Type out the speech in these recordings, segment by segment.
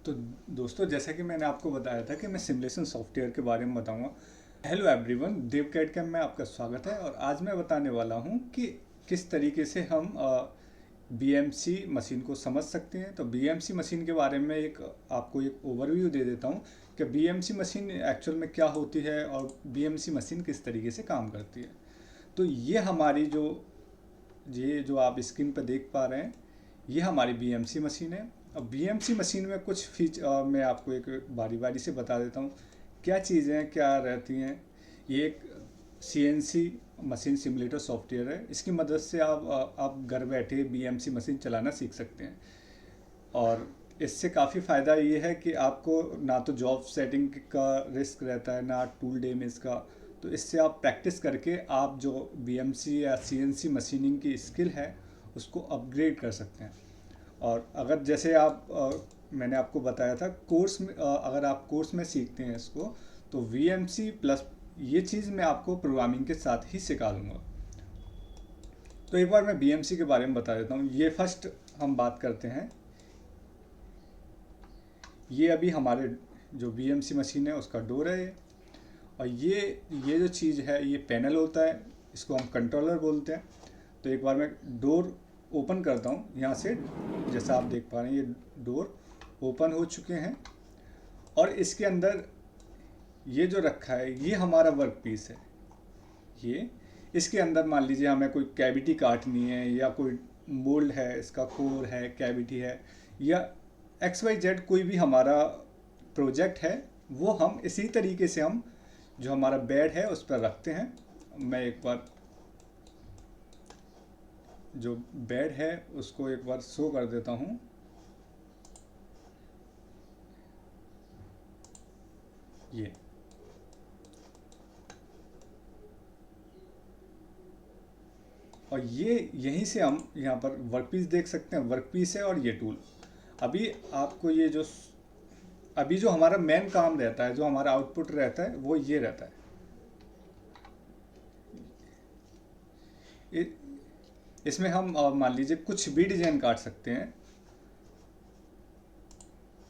तो दोस्तों, जैसा कि मैंने आपको बताया था कि मैं सिमुलेशन सॉफ्टवेयर के बारे में बताऊंगा। हेलो एवरीवन, देव कैड कैम में आपका स्वागत है। और आज मैं बताने वाला हूं कि किस तरीके से हम बीएमसी मशीन को समझ सकते हैं। तो बीएमसी मशीन के बारे में आपको एक ओवरव्यू दे देता हूं कि बीएमसी मशीन एक्चुअल में क्या होती है और बीएमसी मशीन किस तरीके से काम करती है। तो ये जो आप स्क्रीन पर देख पा रहे हैं, ये हमारी बीएमसी मशीन है। अब बीएमसी मशीन में कुछ मैं आपको एक बारी बारी से बता देता हूँ क्या चीज़ें क्या रहती हैं। ये एक सीएनसी मशीन सिमुलेटर सॉफ्टवेयर है। इसकी मदद से आप घर बैठे बीएमसी मशीन चलाना सीख सकते हैं। और इससे काफ़ी फ़ायदा ये है कि आपको ना तो जॉब सेटिंग का रिस्क रहता है, ना टूल डैमेज का। तो इससे आप प्रैक्टिस करके आप जो बीएमसी या सीएनसी मशीनिंग की स्किल है उसको अपग्रेड कर सकते हैं। और अगर जैसे मैंने आपको बताया था कोर्स में, अगर आप कोर्स में सीखते हैं इसको, तो वीएमसी प्लस ये चीज़ मैं आपको प्रोग्रामिंग के साथ ही सिखा दूँगा। तो एक बार मैं बीएमसी के बारे में बता देता हूँ। ये फर्स्ट हम बात करते हैं। ये अभी हमारे जो बीएमसी मशीन है उसका डोर है ये। और ये जो चीज़ है ये पैनल होता है, इसको हम कंट्रोलर बोलते हैं। तो एक बार मैं डोर ओपन करता हूँ यहाँ से। जैसा आप देख पा रहे हैं ये डोर ओपन हो चुके हैं। और इसके अंदर ये जो रखा है ये हमारा वर्क पीस है। ये इसके अंदर मान लीजिए हमें कोई कैविटी काटनी है, या कोई मोल्ड है, इसका कोर है, कैविटी है, या एक्स वाई जेड कोई भी हमारा प्रोजेक्ट है, वो हम इसी तरीके से हम जो हमारा बेड है उस पर रखते हैं। मैं एक बार जो बेड है उसको एक बार शो कर देता हूँ। ये और ये यहीं से हम यहाँ पर वर्कपीस देख सकते हैं। वर्कपीस है और ये टूल। अभी आपको अभी जो हमारा मेन काम रहता है, जो हमारा आउटपुट रहता है, वो ये रहता है। इसमें हम मान लीजिए कुछ भी डिजाइन काट सकते हैं।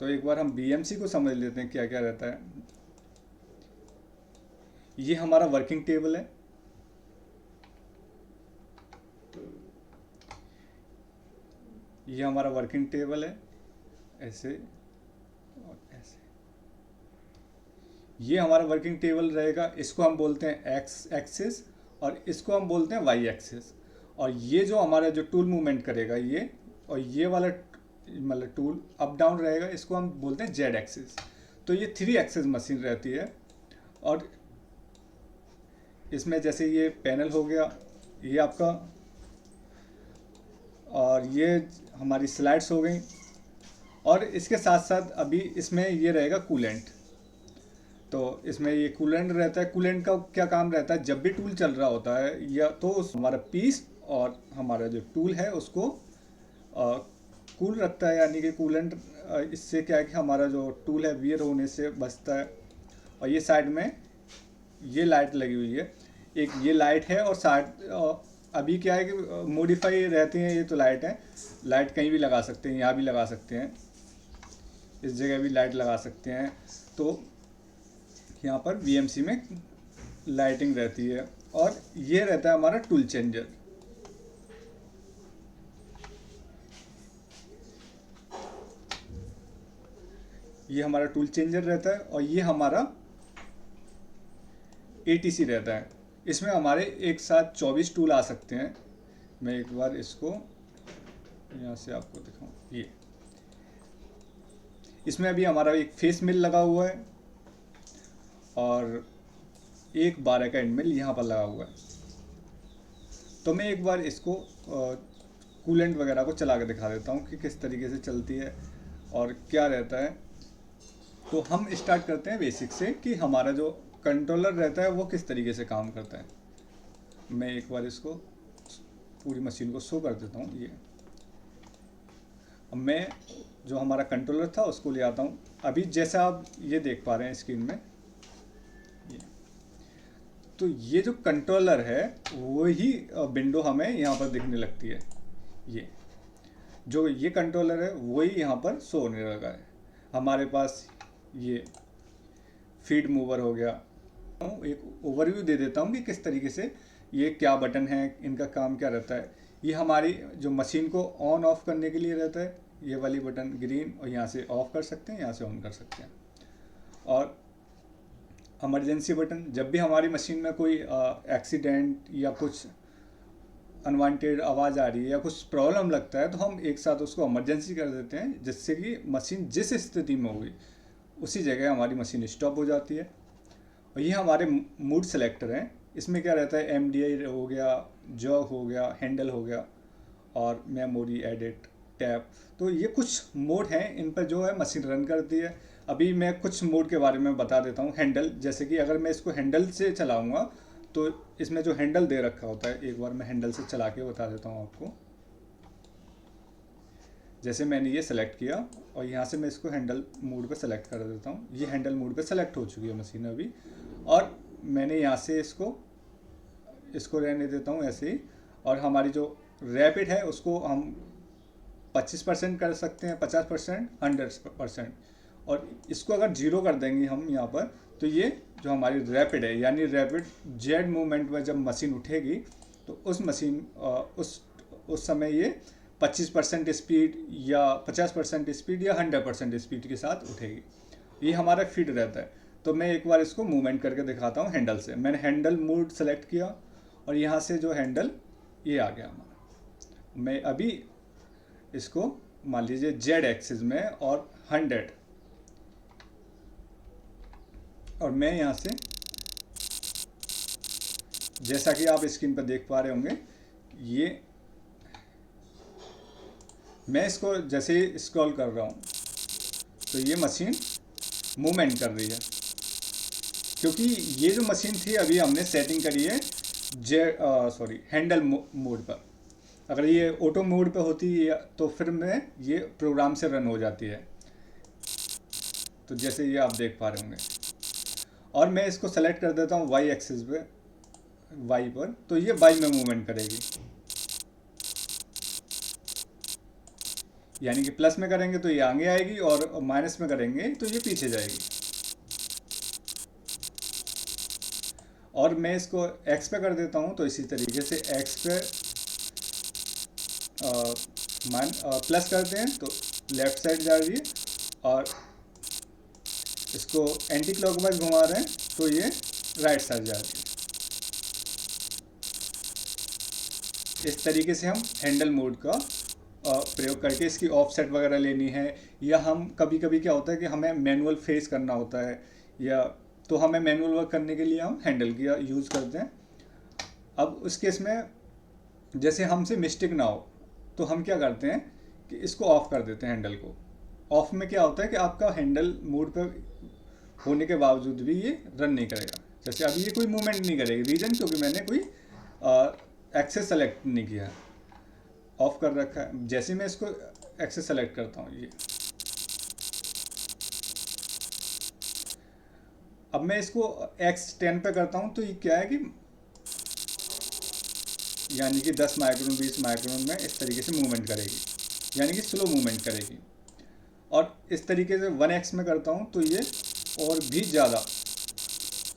तो एक बार हम बीएमसी को समझ लेते हैं क्या क्या रहता है। ये हमारा वर्किंग टेबल है। ये हमारा वर्किंग टेबल है, ऐसे और ऐसे। ये हमारा वर्किंग टेबल रहेगा। इसको हम बोलते हैं एक्स एक्सिस और इसको हम बोलते हैं वाई एक्सिस। और ये जो हमारा जो टूल मूवमेंट करेगा ये, और ये वाला मतलब टूल अप डाउन रहेगा, इसको हम बोलते हैं जेड एक्सिस। तो ये 3 एक्सिस मशीन रहती है। और इसमें जैसे ये पैनल हो गया, ये आपका, और ये हमारी स्लाइड्स हो गई। और इसके साथ साथ अभी इसमें ये रहेगा कूलेंट। तो इसमें ये कूलेंट रहता है। कूलेंट का क्या काम रहता है, जब भी टूल चल रहा होता है या तो हमारा पीस और हमारा जो टूल है उसको कूल रखता है। यानी कि कूलेंट इससे क्या है कि हमारा जो टूल है वियर होने से बचता है। और ये साइड में ये लाइट लगी हुई है, एक ये लाइट है। और साइड अभी क्या है कि मॉडिफाई रहती हैं ये तो लाइट है। लाइट कहीं भी लगा सकते हैं, यहाँ भी लगा सकते हैं, इस जगह भी लाइट लगा सकते हैं। तो यहाँ पर बीएमसी में लाइटिंग रहती है। और ये रहता है हमारा टूल चेंजर। ये हमारा टूल चेंजर रहता है। और ये हमारा एटीसी रहता है। इसमें हमारे एक साथ 24 टूल आ सकते हैं। मैं एक बार इसको यहाँ से आपको दिखाऊं। ये इसमें अभी हमारा एक फेस मिल लगा हुआ है और एक 12 का एंड मिल यहाँ पर लगा हुआ है। तो मैं एक बार इसको कूलेंट वगैरह को चला के दिखा देता हूँ कि किस तरीके से चलती है और क्या रहता है। तो हम स्टार्ट करते हैं बेसिक से कि हमारा जो कंट्रोलर रहता है वो किस तरीके से काम करता है। मैं एक बार इसको पूरी मशीन को शो कर देता हूँ। ये अब मैं जो हमारा कंट्रोलर था उसको ले आता हूँ। अभी जैसा आप ये देख पा रहे हैं स्क्रीन में, ये तो ये जो कंट्रोलर है वही विंडो हमें यहाँ पर दिखने लगती है। ये जो ये कंट्रोलर है वही यहाँ पर शो होने लगा है। हमारे पास ये फीड मूवर हो गया। एक ओवरव्यू दे देता हूँ कि किस तरीके से ये क्या बटन है, इनका काम क्या रहता है। ये हमारी जो मशीन को ऑन ऑफ करने के लिए रहता है, ये वाली बटन ग्रीन, और यहाँ से ऑफ कर सकते हैं, यहाँ से ऑन कर सकते हैं। और इमरजेंसी बटन, जब भी हमारी मशीन में कोई एक्सीडेंट या कुछ अनवांटेड आवाज़ आ रही है या कुछ प्रॉब्लम लगता है, तो हम एक साथ उसको इमरजेंसी कर देते हैं, जिससे कि मशीन जिस स्थिति में होगी उसी जगह हमारी मशीन स्टॉप हो जाती है। और ये हमारे मूड सेलेक्टर हैं। इसमें क्या रहता है, MDI हो गया, जॉग हो गया, हैंडल हो गया, और मेमोरी, एडिट, टैप। तो ये कुछ मोड हैं, इन पर जो है मशीन रन करती है। अभी मैं कुछ मोड के बारे में बता देता हूँ। हैंडल, जैसे कि अगर मैं इसको हैंडल से चलाऊँगा तो इसमें जो हैंडल दे रखा होता है, एक बार मैं हैंडल से चला के बता देता हूँ आपको। जैसे मैंने ये सेलेक्ट किया और यहाँ से मैं इसको हैंडल मोड पे सेलेक्ट कर देता हूँ। ये हैंडल मोड पे सेलेक्ट हो चुकी है मशीन अभी, और मैंने यहाँ से इसको रहने देता हूँ ऐसे ही। और हमारी जो रैपिड है उसको हम 25% कर सकते हैं, 50%, 100%। और इसको अगर 0 कर देंगे हम यहाँ पर, तो ये जो हमारी रैपिड है, यानी रैपिड जेड मूवमेंट में जब मशीन उठेगी तो उस समय ये 25% स्पीड या 50% स्पीड या 100% स्पीड के साथ उठेगी। ये हमारा फीड रहता है। तो मैं एक बार इसको मूवमेंट करके दिखाता हूँ हैंडल से। मैंने हैंडल मोड सेलेक्ट किया और यहाँ से जो हैंडल ये आ गया हमारा। मैं अभी इसको मान लीजिए जेड एक्सिस में और 100, और मैं यहाँ से, जैसा कि आप स्क्रीन पर देख पा रहे होंगे, ये मैं इसको जैसे ही स्क्रॉल कर रहा हूँ तो ये मशीन मूवमेंट कर रही है, क्योंकि ये जो मशीन थी अभी हमने सेटिंग करी है हैंडल मोड पर। अगर ये ऑटो मोड पे होती है तो फिर में ये प्रोग्राम से रन हो जाती है। तो जैसे ये आप देख पा रहे होंगे, और मैं इसको सेलेक्ट कर देता हूँ वाई एक्सिस पे, वाई पर, तो ये वाई में मूवमेंट करेगी। यानी कि प्लस में करेंगे तो ये आगे आएगी और माइनस में करेंगे तो ये पीछे जाएगी। और मैं इसको एक्स पे कर देता हूँ तो इसी तरीके से एक्स पे प्लस करते हैं तो लेफ्ट साइड जा रही है, और इसको एंटी क्लॉकवाइज घुमा रहे हैं तो ये राइट साइड जा रही है। इस तरीके से हम हैंडल मोड का प्रयोग करके इसकी ऑफसेट वगैरह लेनी है, या हम कभी कभी क्या होता है कि हमें मैनुअल फेस करना होता है, या तो हमें मैनुअल वर्क करने के लिए हम हैंडल का यूज़ करते हैं। अब उस केस में जैसे हमसे मिस्टेक ना हो तो हम क्या करते हैं कि इसको ऑफ कर देते हैं हैंडल को। ऑफ में क्या होता है कि आपका हैंडल मोड पर होने के बावजूद भी ये रन नहीं करेगा। जैसे अभी ये कोई मूवमेंट नहीं करेगी, रीज़न क्योंकि मैंने कोई एक्सेस सेलेक्ट नहीं किया है, ऑफ कर रखा है। जैसे मैं इसको एक्सेस सेलेक्ट करता हूँ, ये अब मैं इसको X10 पे करता हूँ तो ये क्या है कि यानी कि 10 माइक्रोन 20 माइक्रोन में इस तरीके से मूवमेंट करेगी, यानी कि स्लो मूवमेंट करेगी। और इस तरीके से 1x में करता हूँ तो ये और भी ज़्यादा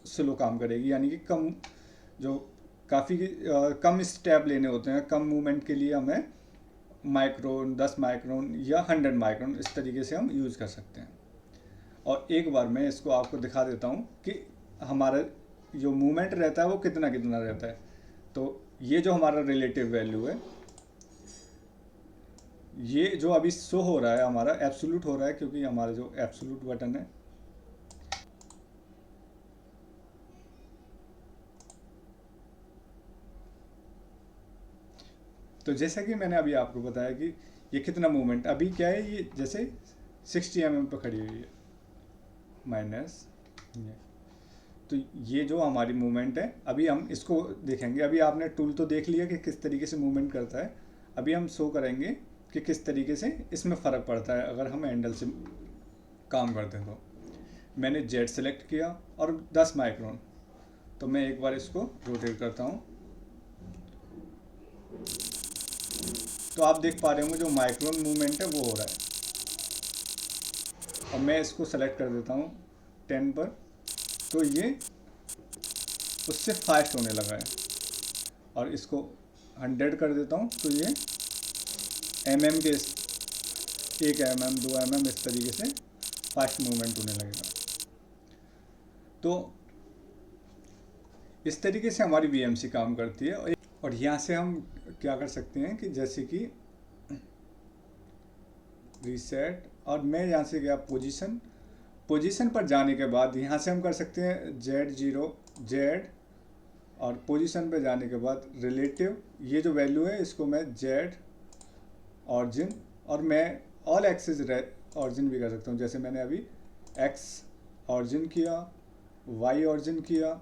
स्लो काम करेगी, यानी कि काफ़ी कम स्टेप लेने होते हैं। कम मूवमेंट के लिए हमें माइक्रोन, 10 माइक्रोन या 100 माइक्रोन इस तरीके से हम यूज़ कर सकते हैं। और एक बार मैं इसको आपको दिखा देता हूँ कि हमारा जो मूवमेंट रहता है वो कितना कितना रहता है। तो ये जो हमारा रिलेटिव वैल्यू है, ये जो अभी शो हो रहा है हमारा एब्सोल्यूट हो रहा है, क्योंकि हमारा जो एब्सोल्यूट बटन है तो जैसा कि मैंने अभी आपको बताया कि ये कितना मूवमेंट अभी क्या है, ये जैसे 60 mm पर खड़ी हुई है माइनस। तो ये जो हमारी मूवमेंट है, अभी हम इसको देखेंगे। अभी आपने टूल तो देख लिया कि किस तरीके से मूवमेंट करता है। अभी हम शो करेंगे कि किस तरीके से इसमें फ़र्क पड़ता है अगर हम हैंडल से काम करते हैं। तो मैंने जेड सेलेक्ट किया और 10 माइक्रोन, तो मैं एक बार इसको रोटेट करता हूँ तो आप देख पा रहे होंगे जो माइक्रोन मूवमेंट है वो हो रहा है। और मैं इसको सेलेक्ट कर देता हूँ 10 पर, तो ये उससे फास्ट होने लगा है। और इसको 100 कर देता हूँ तो ये mm के 1 mm 2 mm इस तरीके से फास्ट मूवमेंट होने लगेगा। तो इस तरीके से हमारी BMC काम करती है। और यहाँ से हम क्या कर सकते हैं कि जैसे कि रीसेट, और मैं यहाँ से गया पोजीशन पर जाने के बाद यहाँ से हम कर सकते हैं Z0 Z, और पोजीशन पे जाने के बाद रिलेटिव, ये जो वैल्यू है इसको मैं Z ऑरिजिन, और मैं ऑल एक्सिस ऑरिजिन भी कर सकता हूँ। जैसे मैंने अभी X ऑरिजिन किया, Y ऑरिजिन किया।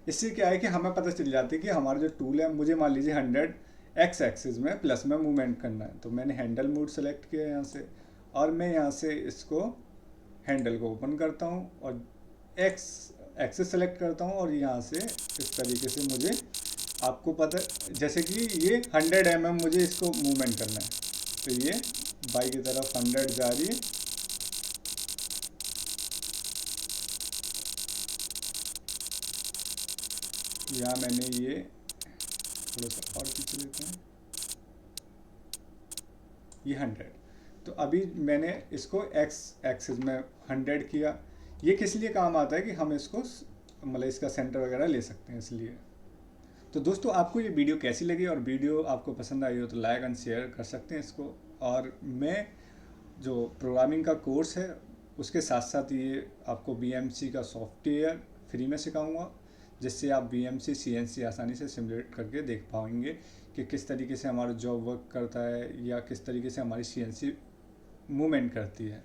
इससे क्या है कि हमें पता चल जाती है कि हमारा जो टूल है, मुझे मान लीजिए 100 X एक्सिस में प्लस में मूवमेंट करना है, तो मैंने हैंडल मोड सेलेक्ट किया यहाँ से, और मैं यहाँ से इसको हैंडल को ओपन करता हूँ और X एक्सिस सेलेक्ट करता हूँ, और यहाँ से इस तरीके से मुझे, आपको पता जैसे कि ये 100 mm मुझे इसको मूवमेंट करना है, तो ये बाई की तरफ 100 जा रही है। यहाँ मैंने ये थोड़ा सा और पीछे लेते हैं, ये 100, तो अभी मैंने इसको X एक्सिस में 100 किया। ये किस लिए काम आता है कि हम इसको मतलब इसका सेंटर वगैरह ले सकते हैं, इसलिए। तो दोस्तों, आपको ये वीडियो कैसी लगी, और वीडियो आपको पसंद आई हो तो लाइक एंड शेयर कर सकते हैं इसको। और मैं जो प्रोग्रामिंग का कोर्स है उसके साथ साथ ये आपको BMC का सॉफ्टवेयर फ्री में सिखाऊंगा, जिससे आप BMC CNC आसानी से सिमुलेट करके देख पाएंगे कि किस तरीके से हमारा जॉब वर्क करता है, या किस तरीके से हमारी CNC मूवमेंट करती है।